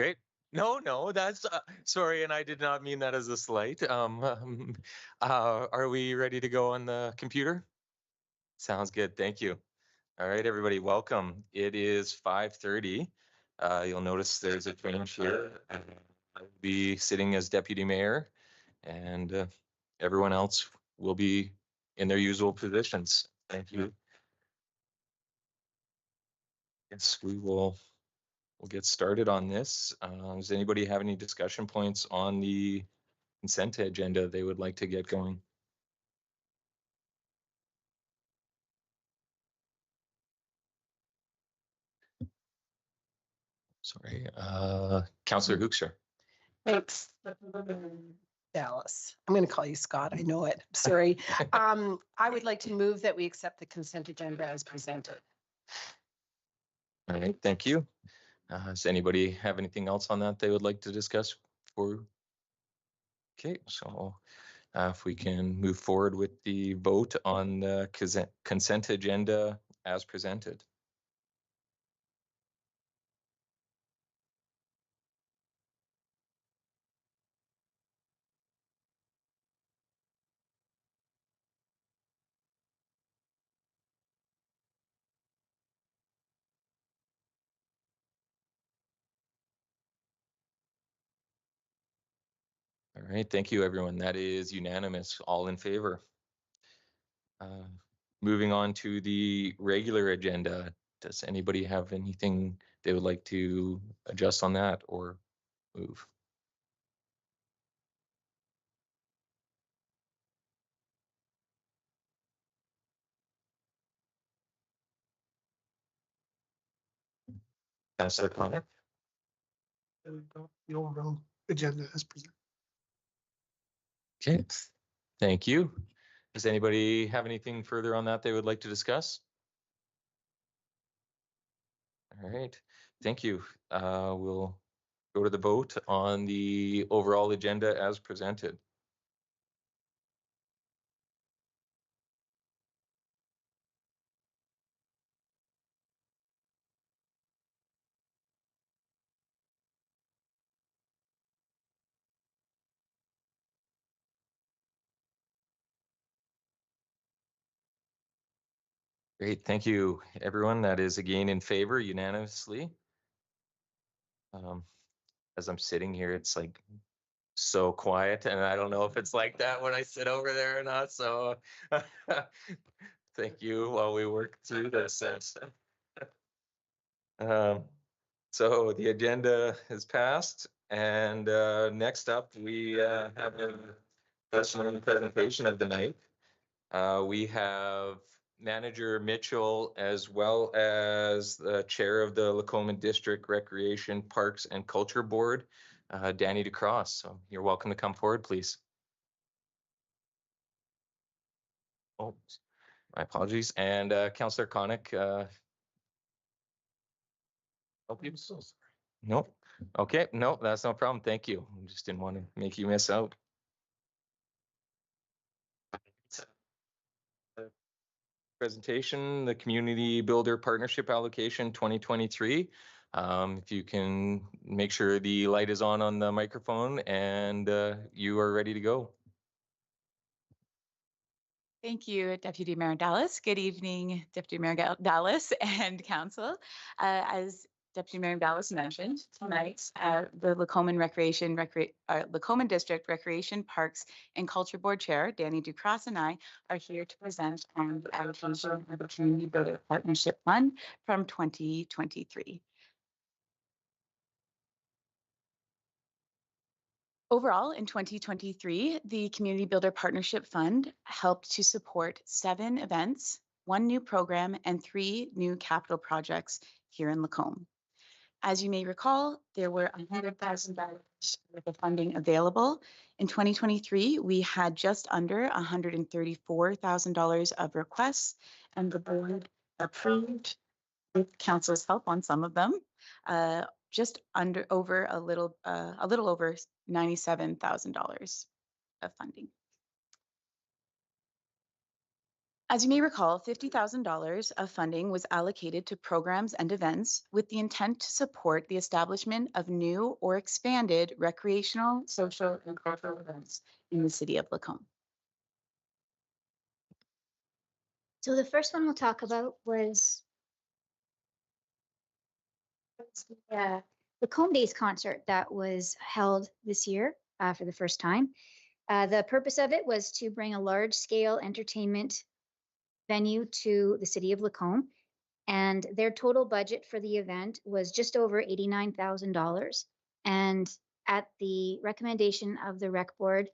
Great. No, that's sorry, and I did not mean that as a slight. Are we ready to go on the computer? Sounds good. Thank you. All right, everybody, welcome. It is 5:30. You'll notice there's a change here. I'll be sitting as deputy mayor, and everyone else will be in their usual positions. Thank you. Yes, we'll get started on this. Does anybody have any discussion points on the consent agenda they would like to get going? Sorry, Councillor Hoekstra. Thanks. Dallas. I'm going to call you Scott. I know it. Sorry. I would like to move that we accept the consent agenda as presented. All right, thank you. Does anybody have anything else on that they would like to discuss? Okay, so if we can move forward with the vote on the consent agenda as presented. All right, thank you, everyone. That is unanimous. All in favor. Moving on to the regular agenda. Does anybody have anything they would like to adjust on that or move? Councillor Connor? The overall agenda as presented. Okay, thank you. Does anybody have anything further on that they would like to discuss? All right, thank you. We'll go to the vote on the overall agenda as presented. Great, thank you, everyone. That is again in favor unanimously. As I'm sitting here, it's like so quiet, and I don't know if it's like that when I sit over there or not. So thank you while we work through this. So the agenda is passed, and next up we have a presentation of the night. We have Manager Mitchell, as well as the chair of the Lacombe District Recreation, Parks and Culture Board, Danny DeCross. So you're welcome to come forward, please. Oh, my apologies. And Councillor Connick. So sorry. Nope. Okay, no, that's no problem. Thank you. I just didn't want to make you miss out. Presentation, the Community Builder Partnership Allocation 2023. If you can make sure the light is on the microphone, and you are ready to go. Thank you, Deputy Mayor Dallas. Good evening, Deputy Mayor Dallas and Council. As Deputy Mayor Dallas mentioned, tonight the Lacombe District Recreation, Parks and Culture Board Chair, Danny DeCross, and I are here to present on the allocation of the Community Builder Partnership Fund from 2023. Overall, in 2023, the Community Builder Partnership Fund helped to support 7 events, 1 new program, and 3 new capital projects here in Lacombe. As you may recall, there were $100,000 worth of funding available. In 2023, we had just under $134,000 of requests, and the board approved, with council's help on some of them, just under a little over $97,000 of funding. As you may recall, $50,000 of funding was allocated to programs and events with the intent to support the establishment of new or expanded recreational, social, and cultural events in the city of Lacombe. So the first one we'll talk about was the Comb Days concert that was held this year for the first time. The purpose of it was to bring a large-scale entertainment venue to the city of Lacombe, and their total budget for the event was just over $89,000. And at the recommendation of the rec board,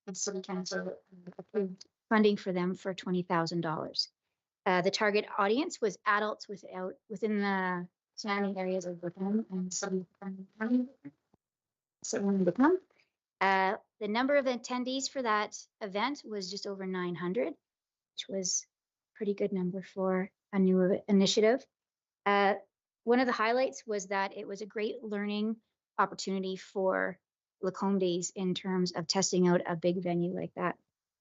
the city council approved funding for them for $20,000. The target audience was adults within the surrounding areas of Lacombe and city of Lacombe. The number of attendees for that event was just over 900, which was a pretty good number for a new initiative. One of the highlights was that it was a great learning opportunity for Lacombe Days in terms of testing out a big venue like that.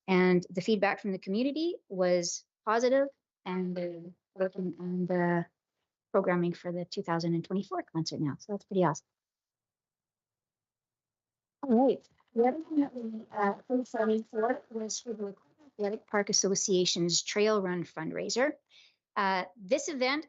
And the feedback from the community was positive, and they're working on the programming for the 2024 concert now. So that's pretty awesome. All right. The other thing that we approved funding for was for the Athletic Park Association's Trail Run fundraiser. This event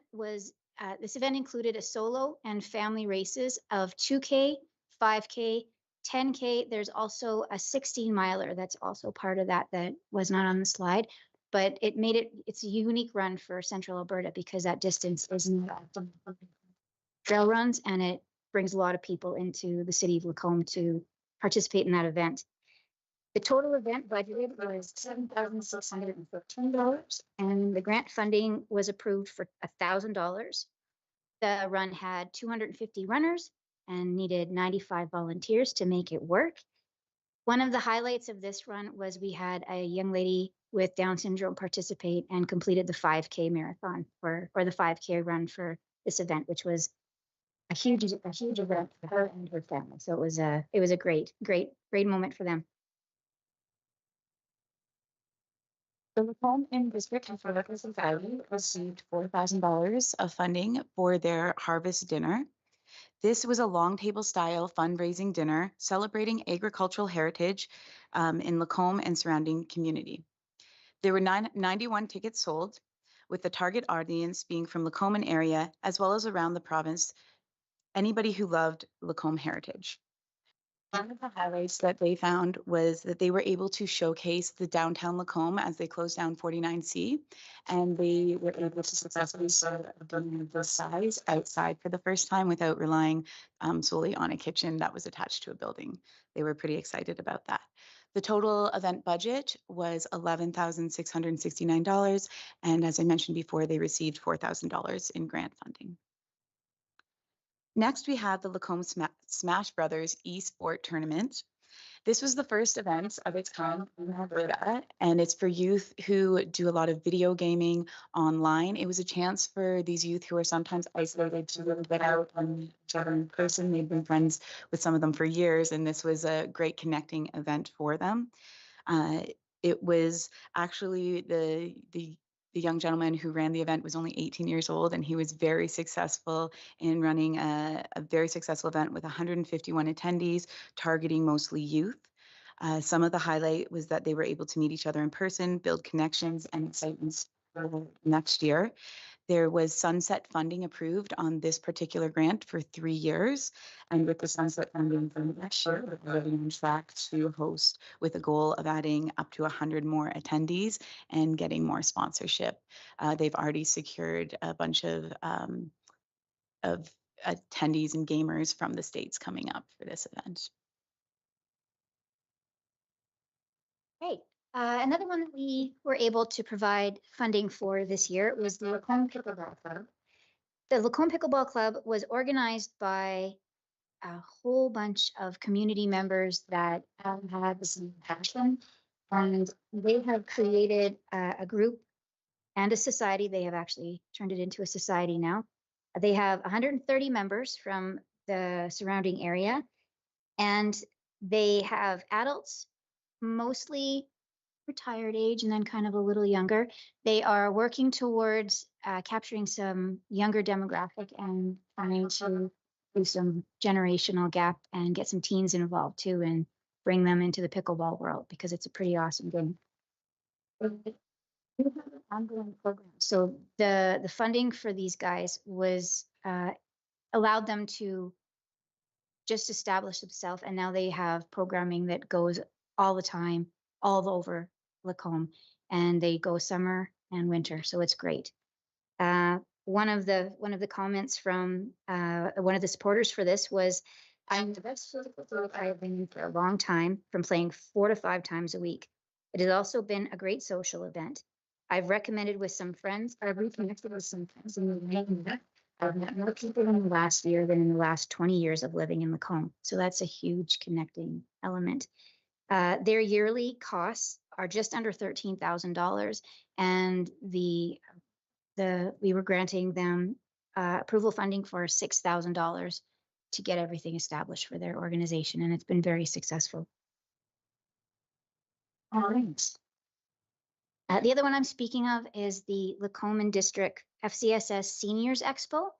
included a solo and family races of 2K, 5K, 10K. There's also a 16-miler that's also part of that was not on the slide, but it's a unique run for Central Alberta because that distance is not trail runs, and it brings a lot of people into the city of Lacombe to participate in that event. The total event budgeted was $7,615, and the grant funding was approved for $1,000. The run had 250 runners and needed 95 volunteers to make it work. One of the highlights of this run was we had a young lady with Down syndrome participate and completed the 5K marathon or the 5K run for this event, which was a huge event for her and her family. So it was a great moment for them. The Lacombe and District Athletic Society received $4,000 of funding for their harvest dinner. This was a long table style fundraising dinner celebrating agricultural heritage in Lacombe and surrounding community. There were 91 tickets sold, with the target audience being from Lacombe and area, as well as around the province, anybody who loved Lacombe heritage. One of the highlights that they found was that they were able to showcase the downtown Lacombe as they closed down 49C, and they were able to successfully serve a dinner of this size outside for the first time without relying solely on a kitchen that was attached to a building. They were pretty excited about that. The total event budget was $11,669, and as I mentioned before, they received $4,000 in grant funding. Next, we have the Lacombe Smash Brothers eSport Tournament. This was the first event of its kind in Alberta, and it's for youth who do a lot of video gaming online. It was a chance for these youth who are sometimes isolated to really get out and meet each other in person. They've been friends with some of them for years, and this was a great connecting event for them. It was actually the young gentleman who ran the event was only 18 years old, and he was very successful in running a very successful event with 151 attendees, targeting mostly youth. Some of the highlight was that they were able to meet each other in person, build connections and excitements for next year. There was sunset funding approved on this particular grant for 3 years. And with the sunset funding for next year, we're already on track to host with a goal of adding up to 100 more attendees and getting more sponsorship. They've already secured a bunch of attendees and gamers from the States coming up for this event. Great. Another one that we were able to provide funding for this year was the Lacombe Pickleball Club. The Lacombe Pickleball Club was organized by a whole bunch of community members that have had the same passion, and they have created a group and a society. They have actually turned it into a society now. They have 130 members from the surrounding area, and they have adults, mostly retired age and then kind of a little younger. They are working towards capturing some younger demographic and trying to do some generational gap and get some teens involved too and bring them into the pickleball world because it's a pretty awesome game. Ongoing program. So the funding for these guys was allowed them to just establish themselves, and now they have programming that goes all the time, all over Lacombe, and they go summer and winter, so it's great. One of the comments from one of the supporters for this was, "I'm the best physical athlete I have been in for a long time, from playing 4 to 5 times a week. It has also been a great social event. I've reconnected with some friends in the area. I've met more people in the last year than in the last 20 years of living in Lacombe." So that's a huge connecting element. Their yearly costs are just under $13,000, and we were granting them approval funding for $6,000 to get everything established for their organization, and it's been very successful. All right. The other one I'm speaking of is the Lacombe District FCSS Seniors Expo.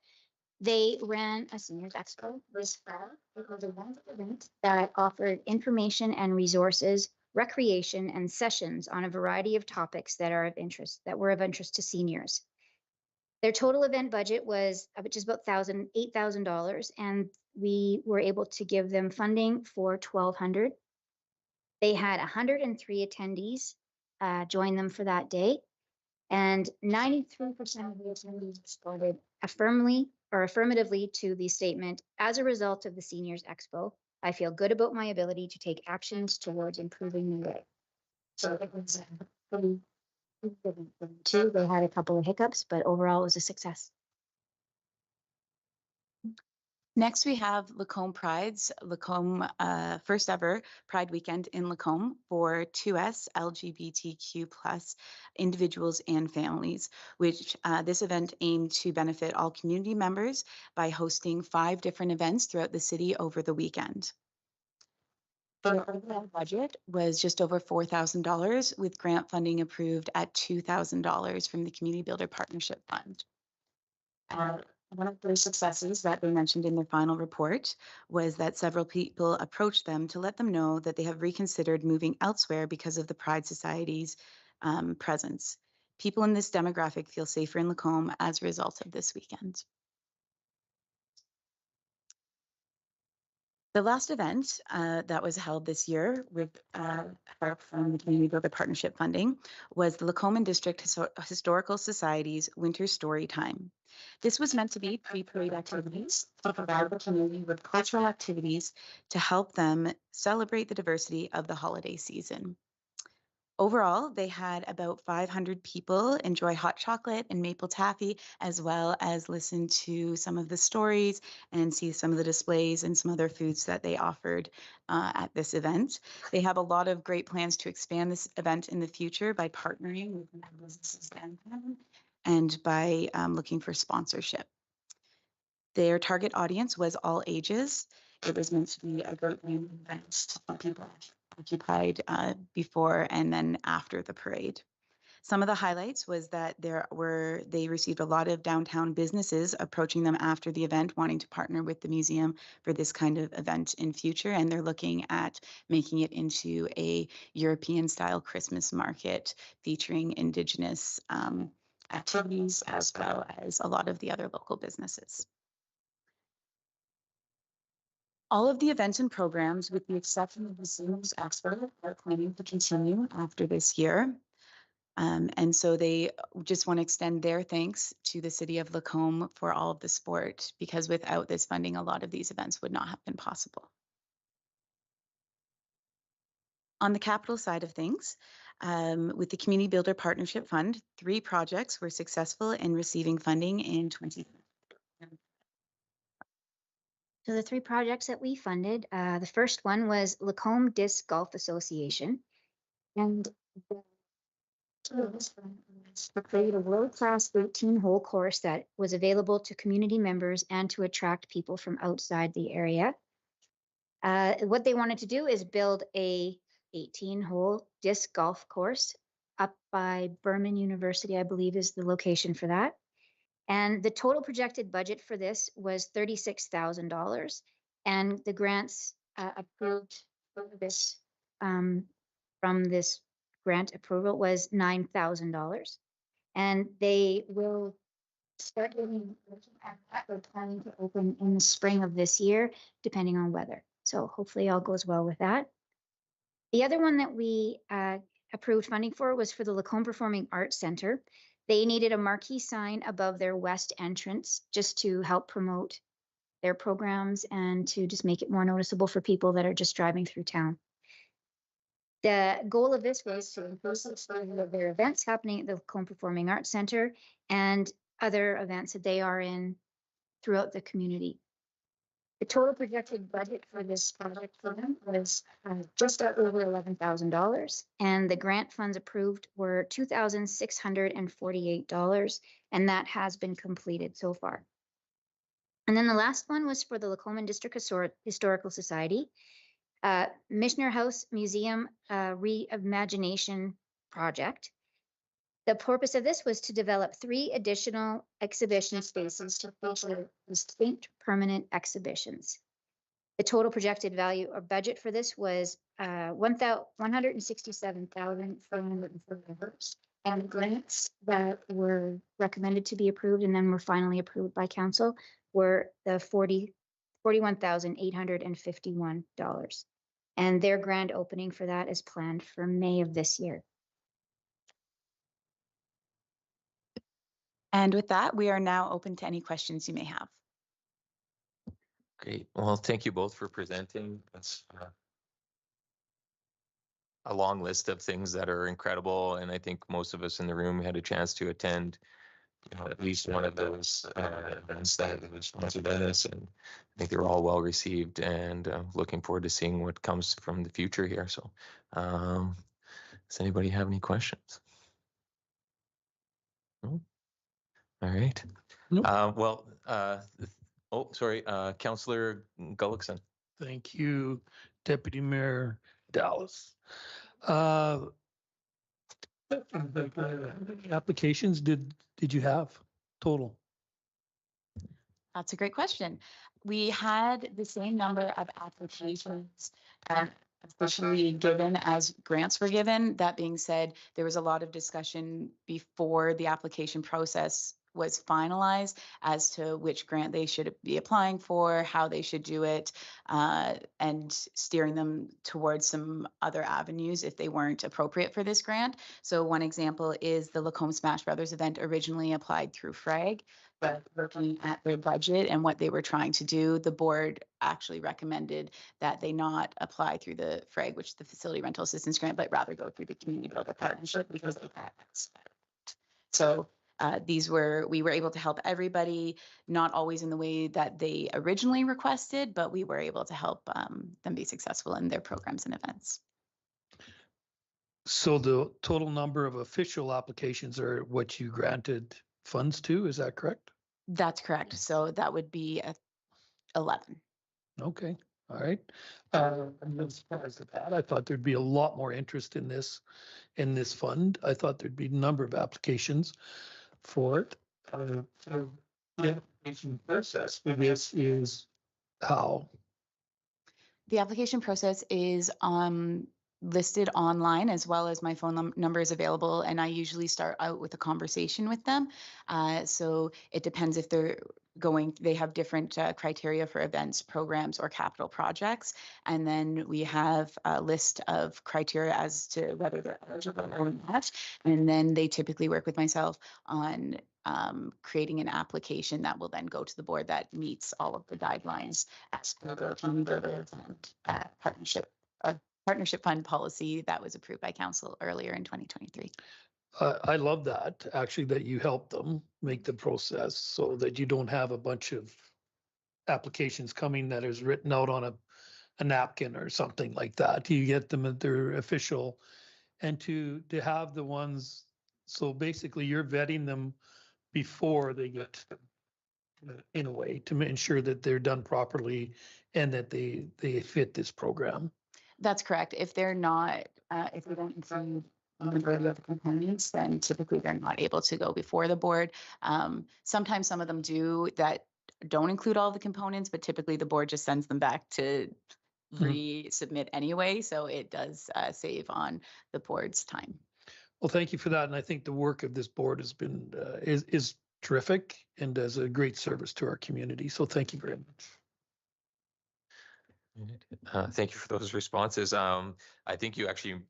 They ran a Seniors Expo this fall. It was a wonderful event that offered information and resources, recreation, and sessions on a variety of topics that were of interest to seniors. Their total event budget was just about $8,000, and we were able to give them funding for $1,200. They had 103 attendees join them for that day, and 93% of the attendees responded affirmatively to the statement, "As a result of the Seniors Expo, I feel good about my ability to take actions towards improving my life." So it was pretty good too. They had a couple of hiccups, but overall it was a success. Next, we have Lacombe Pride's Lacombe first ever Pride Weekend in Lacombe for 2S LGBTQ plus individuals and families, which this event aimed to benefit all community members by hosting 5 different events throughout the city over the weekend. The overall budget was just over $4,000, with grant funding approved at $2,000 from the Community Builder Partnership Fund. One of the successes that they mentioned in their final report was that several people approached them to let them know that they have reconsidered moving elsewhere because of the Pride Society's presence. People in this demographic feel safer in Lacombe as a result of this weekend. The last event that was held this year with help from the Community Builder Partnership funding was the Lacombe District Historical Society's Winter Story Time. This was meant to be pre-parade activities to provide the community with cultural activities to help them celebrate the diversity of the holiday season. Overall, they had about 500 people enjoy hot chocolate and maple taffy, as well as listen to some of the stories and see some of the displays and some other foods that they offered at this event. They have a lot of great plans to expand this event in the future by partnering with businesses downtown and by looking for sponsorship. Their target audience was all ages. It was meant to be a great event for people occupied before and then after the parade. Some of the highlights was that they received a lot of downtown businesses approaching them after the event, wanting to partner with the museum for this kind of event in future, and they're looking at making it into a European-style Christmas market featuring Indigenous activities as well as a lot of the other local businesses. All of the events and programs, with the exception of the Seniors Expo, are planning to continue after this year. And so they just want to extend their thanks to the City of Lacombe for all of the support, because without this funding, a lot of these events would not have been possible. On the capital side of things, with the Community Builder Partnership Fund, 3 projects were successful in receiving funding in 2020. So the 3 projects that we funded, the first one was Lacombe Disc Golf Association. And to create a world-class 18-hole course that was available to community members and to attract people from outside the area. What they wanted to do is build a 18-hole disc golf course up by Berman University, I believe is the location for that. And the total projected budget for this was $36,000. And the grants approved for this from this grant approval was $9,000. And they will start looking at that. We're planning to open in the spring of this year, depending on weather. So hopefully all goes well with that. The other one that we approved funding for was for the Lacombe Performing Arts Center. They needed a marquee sign above their west entrance just to help promote their programs and to just make it more noticeable for people that are just driving through town. The goal of this was to increase the exposure of their events happening at the Lacombe Performing Arts Center and other events that they are in throughout the community. The total projected budget for this project for them was just over $11,000, and the grant funds approved were $2,648, and that has been completed so far. And then the last one was for the Lacombe District Historical Society. Missioner House Museum Reimagination Project. The purpose of this was to develop 3 additional exhibition spaces to feature distinct permanent exhibitions. The total projected value or budget for this was $167,440, and the grants that were recommended to be approved and then were finally approved by council were the $41,851. And their grand opening for that is planned for May of this year. And with that, we are now open to any questions you may have. Great. Well, thank you both for presenting. That's a long list of things that are incredible, and I think most of us in the room had a chance to attend at least one of those events that was sponsored by this, and I think they were all well received, and looking forward to seeing what comes from the future here. So does anybody have any questions? No? All right. Nope. Sorry, Councillor Gullickson. Thank you, Deputy Mayor Dallas. Applications did you have total? That's a great question. We had the same number of applications officially given as grants were given. That being said, there was a lot of discussion before the application process was finalized as to which grant they should be applying for, how they should do it, and steering them towards some other avenues if they weren't appropriate for this grant. So one example is the Lacombe Smash Brothers event originally applied through FRAG, but looking at their budget and what they were trying to do, the board actually recommended that they not apply through the FRAG, which is the Facility Rental Assistance Grant, but rather go through the Community Builder Partnership because of that. So we were able to help everybody, not always in the way that they originally requested, but we were able to help them be successful in their programs and events. So the total number of official applications are what you granted funds to, is that correct? That's correct. So that would be 11. Okay, all right. I'm not surprised at that. I thought there'd be a lot more interest in this fund. I thought there'd be a number of applications for it. So the application process for this is how? The application process is listed online, as well as my phone number is available, and I usually start out with a conversation with them. So it depends if they have different criteria for events, programs, or capital projects. And then we have a list of criteria as to whether they're eligible or not. And then they typically work with myself on creating an application that will then go to the board that meets all of the guidelines as per the Community Builder and partnership fund policy that was approved by council earlier in 2023. I love that, actually, that you help them make the process so that you don't have a bunch of applications coming that is written out on a napkin or something like that. You get them at their official, and to have the ones, so basically you're vetting them before they get, in a way, to ensure that they're done properly and that they fit this program. That's correct. If they're not, if we don't include the majority of the components, then typically they're not able to go before the board. Sometimes some of them do that don't include all the components, but typically the board just sends them back to resubmit anyway. So it does save on the board's time. Well, thank you for that. And I think the work of this board has been, is terrific and does a great service to our community. So thank you very much. Thank you for those responses. I think you actually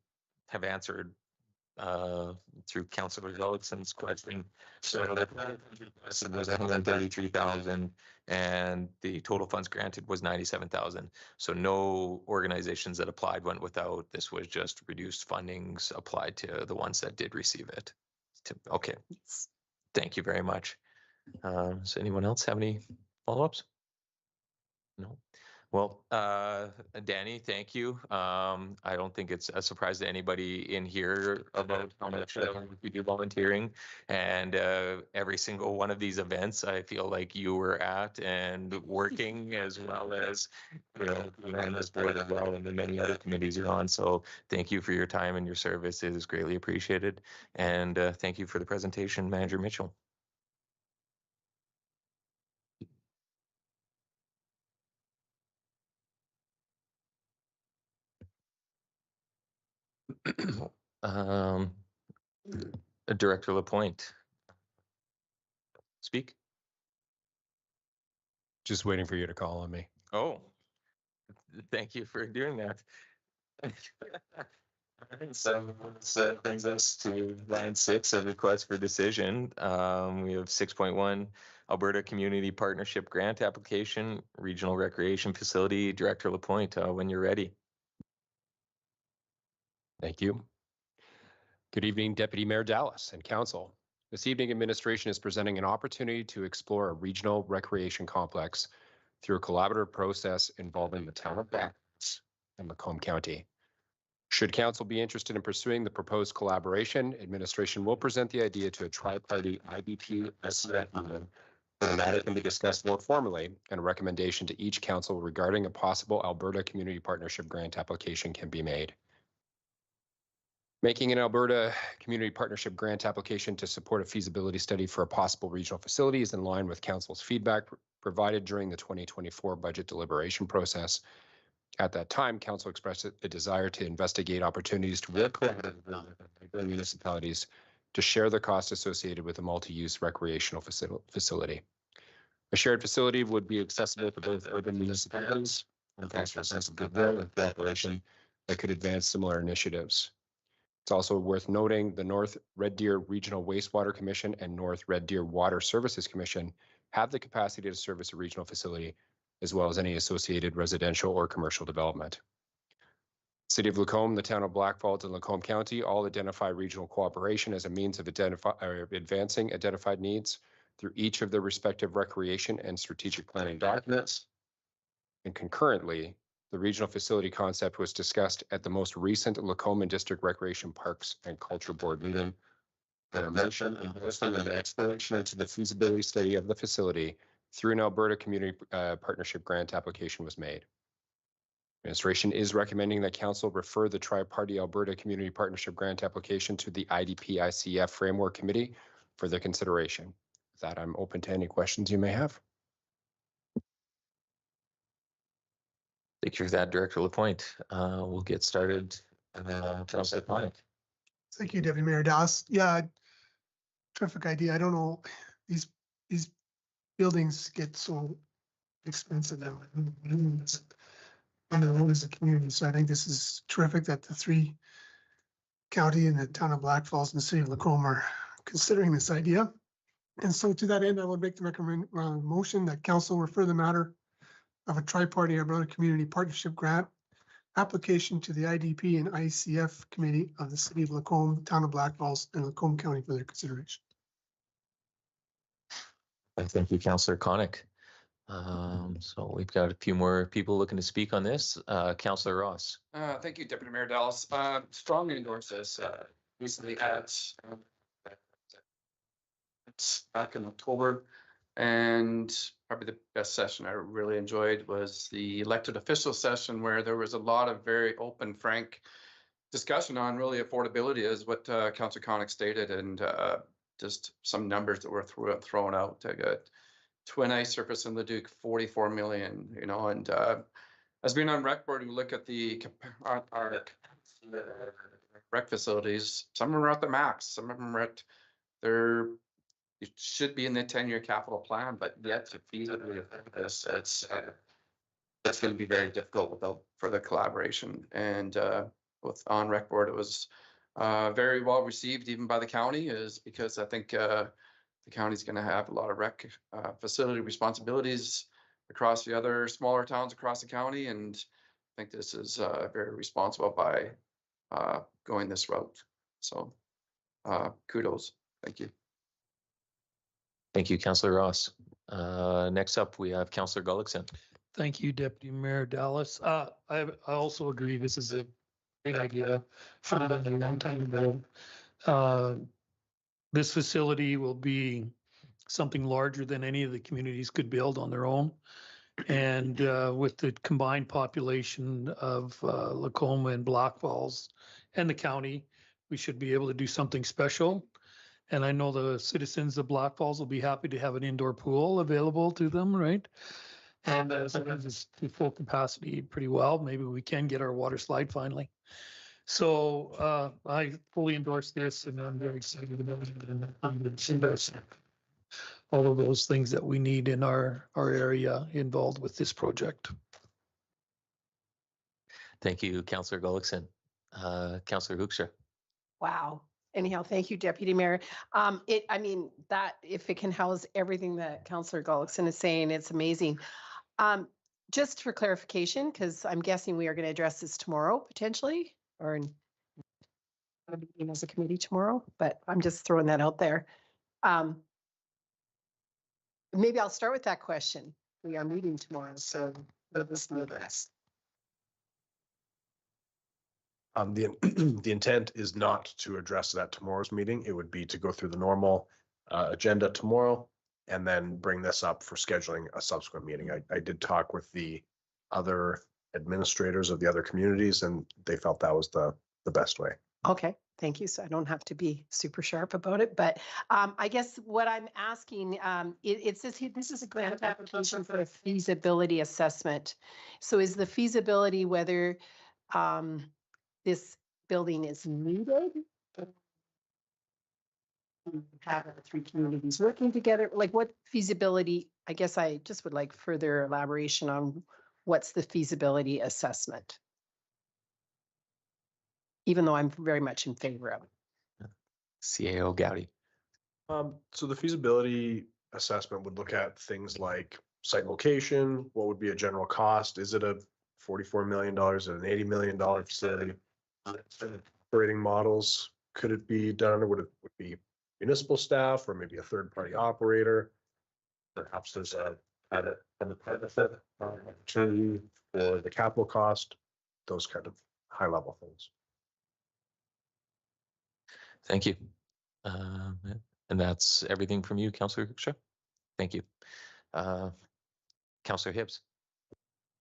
have answered through Councillor Ellison's question. So the requested was 133,000 and the total funds granted was 97,000. So no organizations that applied went without. This was just reduced fundings applied to the ones that did receive it. Okay, thank you very much. Does anyone else have any follow-ups? No. Well, Danny, thank you. I don't think it's a surprise to anybody in here about how much we do volunteering, and every single one of these events, I feel like you were at and working, as well as, you know, on this board as well, and the many other committees you're on. So thank you for your time and your service. It is greatly appreciated. And thank you for the presentation, Manager Mitchell. Director Lapointe. Speak. Just waiting for you to call on me. Oh, thank you for doing that. So that brings us to line 6 of request for decision. We have 6.1 Alberta Community Partnership Grant Application, Regional Recreation Facility. Director Lapointe, when you're ready. Thank you. Good evening, Deputy Mayor Dallas and Council. This evening, administration is presenting an opportunity to explore a regional recreation complex through a collaborative process involving the town of Blackfalds and Macomb County. Should Council be interested in pursuing the proposed collaboration, administration will present the idea to a tri-party IBP SCF meeting. The matter can be discussed more formally, and a recommendation to each council regarding a possible Alberta Community Partnership Grant application can be made. Making an Alberta Community Partnership Grant application to support a feasibility study for a possible regional facility is in line with Council's feedback provided during the 2024 budget deliberation process. At that time, Council expressed a desire to investigate opportunities to work with municipalities to share the cost associated with a multi-use recreational facility. A shared facility would be accessible to both urban municipalities and foster a sense of goodwill and cooperation that could advance similar initiatives. It's also worth noting the North Red Deer Regional Wastewater Commission and North Red Deer Water Services Commission have the capacity to service a regional facility, as well as any associated residential or commercial development. City of Lacombe, the town of Blackfalds, and Lacombe County all identify regional cooperation as a means of advancing identified needs through each of their respective recreation and strategic planning documents. And concurrently, the regional facility concept was discussed at the most recent Lacombe and District Recreation Parks and Culture Board meeting. The mention and hosting an exploration into the feasibility study of the facility through an Alberta Community Partnership Grant application was made. Administration is recommending that Council refer the Tri-Party Alberta Community Partnership Grant application to the IDP-ICF Framework Committee for their consideration. With that, I'm open to any questions you may have. Thank you for that, Director Lapointe. We'll get started. Councilor Connick. Thank you, Deputy Mayor Dallas. Yeah, terrific idea. I don't know, these buildings get so expensive now. On their own as a community. So I think this is terrific that the 3 county and the town of Blackfalds and the city of Lacombe are considering this idea. And so to that end, I would make the motion that council refer the matter of a tri-party Alberta Community Partnership Grant application to the IDP and ICF committee of the city of Lacombe, town of Blackfalds, and Lacombe County for their consideration. Thank you, Councillor Connick. So we've got a few more people looking to speak on this. Councillor Ross. Thank you, Deputy Mayor Dallas. Strongly endorse this. Recently at back in October, And probably the best session I really enjoyed was the elected official session, where there was a lot of very open, frank discussion on really affordability, as what Councillor Connick stated, and just some numbers that were thrown out. I got Twin Ice Surface in Leduc, 44 million, you know, and as being on rec board, we look at our rec facilities, some of them are at the max, some of them are at their, it should be in the 10-year capital plan, but yet to feasibly affect this, it's going to be very difficult without further collaboration. And with on rec board, it was very well received even by the county, is because I think the county's going to have a lot of rec facility responsibilities across the other smaller towns across the county, and I think this is very responsible by going this route. So kudos. Thank you. Thank you, Councillor Ross. Next up, we have Councillor Gullickson. Thank you, Deputy Mayor Dallas. I also agree this is a great idea. Should have done it a long time ago. This facility will be something larger than any of the communities could build on their own. And with the combined population of Lacombe and Black Falls and the county, we should be able to do something special. And I know the citizens of Black Falls will be happy to have an indoor pool available to them, right? And sometimes it's to full capacity pretty well. Maybe we can get our water slide finally. So I fully endorse this, and I'm very excited about it. And all of those things that we need in our area involved with this project. Thank you, Councillor Gullickson. Councillor Hoekstra. Wow. Anyhow, thank you, Deputy Mayor. I mean, that if it can house everything that Councillor Gullickson is saying, it's amazing. Just for clarification, because I'm guessing we are going to address this tomorrow potentially, or in a meeting as a committee tomorrow, but I'm just throwing that out there. Maybe I'll start with that question. We are meeting tomorrow, so let us know this. The intent is not to address that tomorrow's meeting. It would be to go through the normal agenda tomorrow and then bring this up for scheduling a subsequent meeting. I did talk with the other administrators of the other communities, and they felt that was the best way. Okay, thank you. So I don't have to be super sharp about it, but I guess what I'm asking, it says here, this is a grant application for a feasibility assessment. So is the feasibility whether this building is needed? Have the three communities working together? Like what feasibility? I guess I just would like further elaboration on what's the feasibility assessment, even though I'm very much in favor of it. CAO Gowdy. So the feasibility assessment would look at things like site location, what would be a general cost? Is it a $44 million or an $80 million facility? Operating models, could it be done? Would it be municipal staff or maybe a third-party operator? Perhaps there's a benefit opportunity for the capital cost, those kind of high-level things. Thank you. And that's everything from you, Councillor Hoekstra. Thank you. Councillor Hibbs.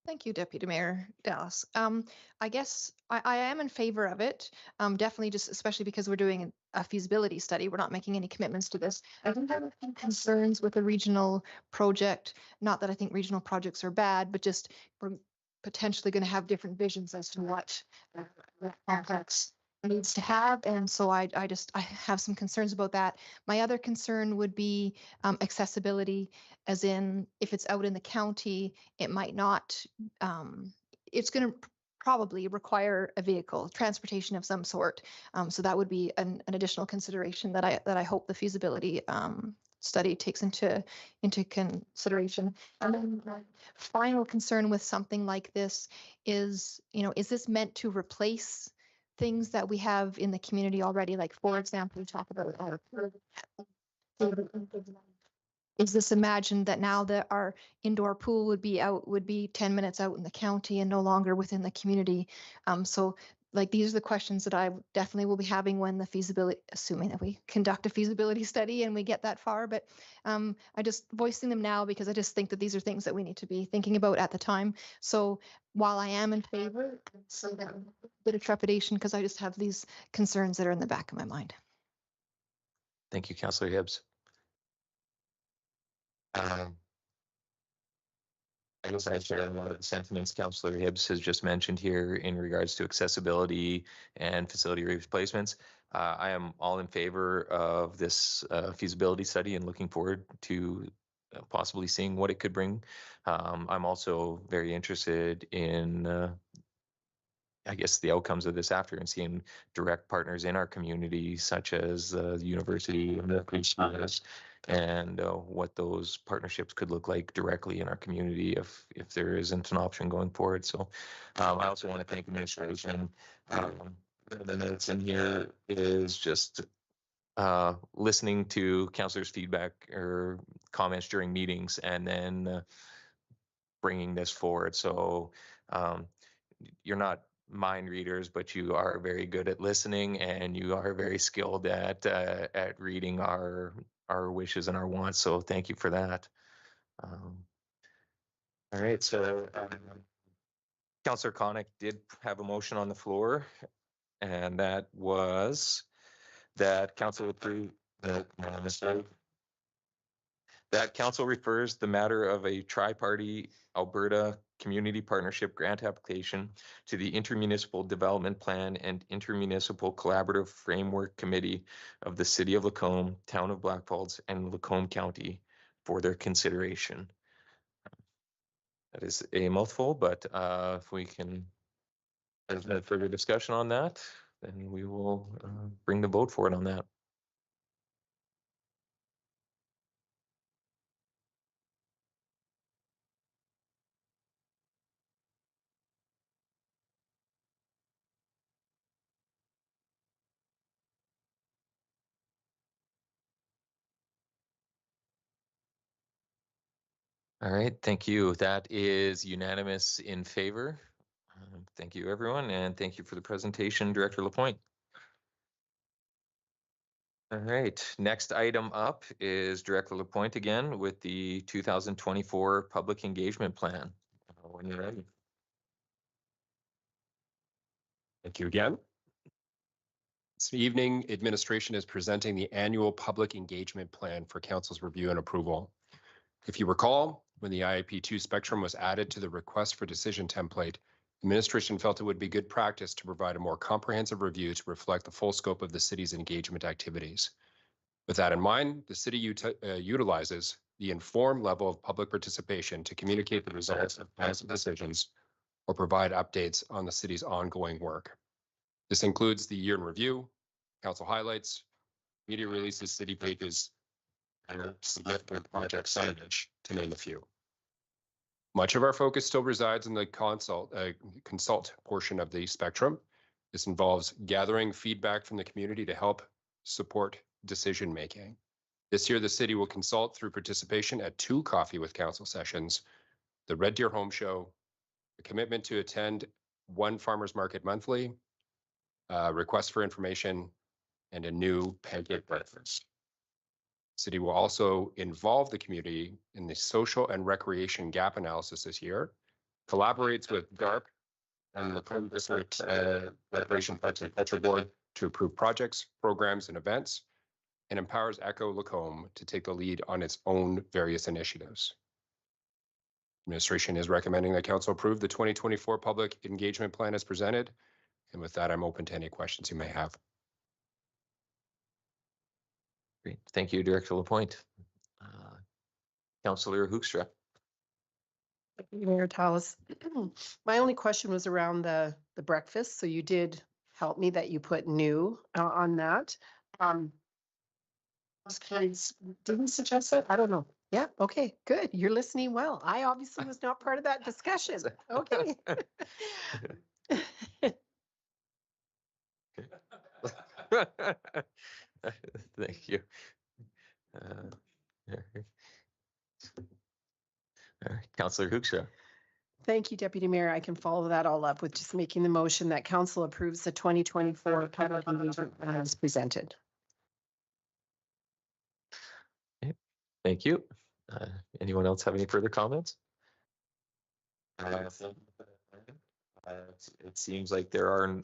Thank you, Deputy Mayor Dallas. I guess I am in favor of it. Definitely, just especially because we're doing a feasibility study. We're not making any commitments to this. I do have a few concerns with a regional project. Not that I think regional projects are bad, but just we're potentially going to have different visions as to what complex needs to have, and so I have some concerns about that. My other concern would be accessibility, as in if it's out in the county, it might not. It's going to probably require a vehicle, transportation of some sort. So that would be an additional consideration that I hope the feasibility study takes into consideration. And then my final concern with something like this is, is this meant to replace things that we have in the community already? Like, for example, we talk about our, is this imagined that now that our indoor pool would be 10 minutes out in the county and no longer within the community? So like, these are the questions that I definitely will be having when the feasibility, assuming that we conduct a feasibility study and we get that far. But I just voicing them now because I just think that these are things that we need to be thinking about at the time. So while I am in favor, so that bit of trepidation because I just have these concerns that are in the back of my mind. Thank you, Councillor Hibbs. I guess I share a lot of the sentiments Councillor Hibbs has just mentioned here in regards to accessibility and facility replacements. I am all in favor of this feasibility study and looking forward to possibly seeing what it could bring. I'm also very interested in I guess the outcomes of this after and seeing direct partners in our community, such as the university and the schools, and what those partnerships could look like directly in our community if there isn't an option going forward. So I also want to thank administration. The notes in here is just listening to councillors' feedback or comments during meetings and then bringing this forward. So you're not mind readers, but you are very good at listening and you are very skilled at reading our wishes and our wants. So thank you for that. All right, so Councillor Konik did have a motion on the floor, and that was that council approve that council refers the matter of a tri-party Alberta Community Partnership Grant application to the Intermunicipal Development Plan and Intermunicipal Collaborative Framework Committee of the City of Lacombe, Town of Blackfalds, and Lacombe County for their consideration. That is a mouthful, but if we can have no further discussion on that, then we will bring the vote forward on that. All right, thank you. That is unanimous in favor. Thank you, everyone, and thank you for the presentation, Director Lapointe. All right, next item up is Director Lapointe again with the 2024 Public Engagement Plan. When you're ready. Thank you again. This evening, administration is presenting the annual public engagement plan for council's review and approval. If you recall, when the IIP2 spectrum was added to the request for decision template, administration felt it would be good practice to provide a more comprehensive review to reflect the full scope of the city's engagement activities. With that in mind, the city utilizes the informed level of public participation to communicate the results of plans and decisions or provide updates on the city's ongoing work. This includes the year in review, council highlights, media releases, city pages, and significant project signage, to name a few. Much of our focus still resides in the consult portion of the spectrum. This involves gathering feedback from the community to help support decision making. This year, the city will consult through participation at 2 Coffee with Council sessions, the Red Deer Home Show, a commitment to attend 1 farmers market monthly, request for information, and a new pancake breakfast. City will also involve the community in the social and recreation gap analysis this year, collaborates with DARP and the Lacombe District Recreation Parks and Culture Board to approve projects, programs, and events, and empowers Echo Lacombe to take the lead on its own various initiatives. Administration is recommending that council approve the 2024 public engagement plan as presented. And with that, I'm open to any questions you may have. Great. Thank you, Director Lapointe. Councillor Hoekstra. Thank you, Mayor Talas. My only question was around the breakfast. So you did help me that you put new on that. Didn't suggest that? I don't know. Yeah, okay, good. You're listening well. I obviously was not part of that discussion. Okay. Thank you. Councillor Hoekstra. Thank you, Deputy Mayor. I can follow that all up with just making the motion that council approves the 2024 public engagement plan as presented. Thank you. Anyone else have any further comments? It seems like there are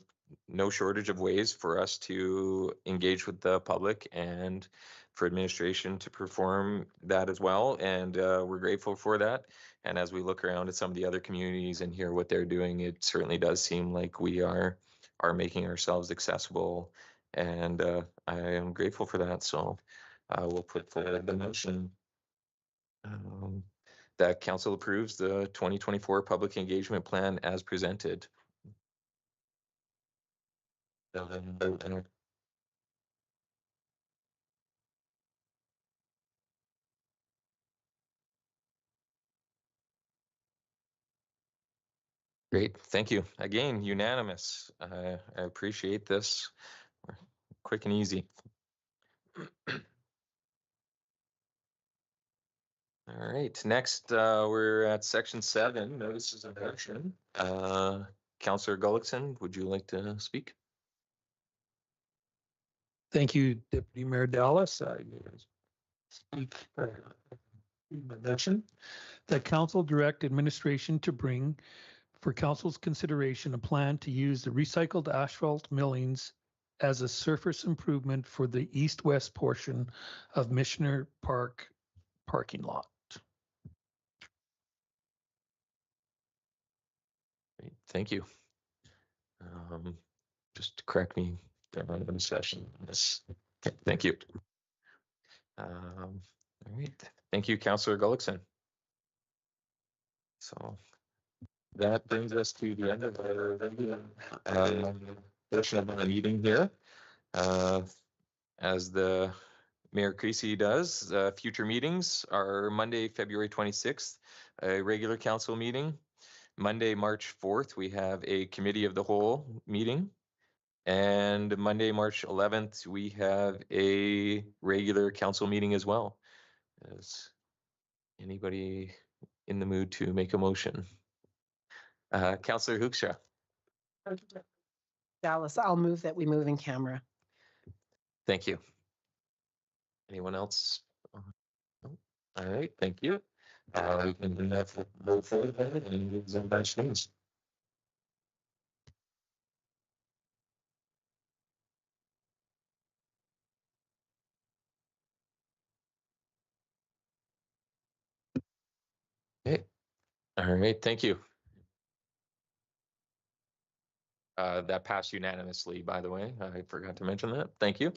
no shortage of ways for us to engage with the public and for administration to perform that as well. And we're grateful for that. And as we look around at some of the other communities and hear what they're doing, it certainly does seem like we are making ourselves accessible. And I am grateful for that. So we'll put forward the motion that council approves the 2024 public engagement plan as presented. Great, thank you. Again, unanimous. I appreciate this. Quick and easy. All right, next we're at section 7, notices of action. Councillor Gullickson, would you like to speak? Thank you, Deputy Mayor Dallas. I speak mention that council direct administration to bring for council's consideration a plan to use the recycled asphalt millings as a surface improvement for the east-west portion of Missioner Park parking lot. Great, thank you. Just to correct me during the session. Yes. Okay, thank you. All right. Thank you, Councillor Gullickson. So that brings us to the end of our portion of the meeting here. As the Mayor Creasy does, future meetings are Monday, February 26th, a regular council meeting. Monday, March 4th, we have a committee of the whole meeting. And Monday, March 11th, we have a regular council meeting as well. Is anybody in the mood to make a motion? Councillor Hoekstra. Dallas, I'll move that we move in camera. Thank you. Anyone else? All right, thank you. We can move forward and give some bench names. Okay. All right, thank you. That passed unanimously, by the way. I forgot to mention that. Thank you.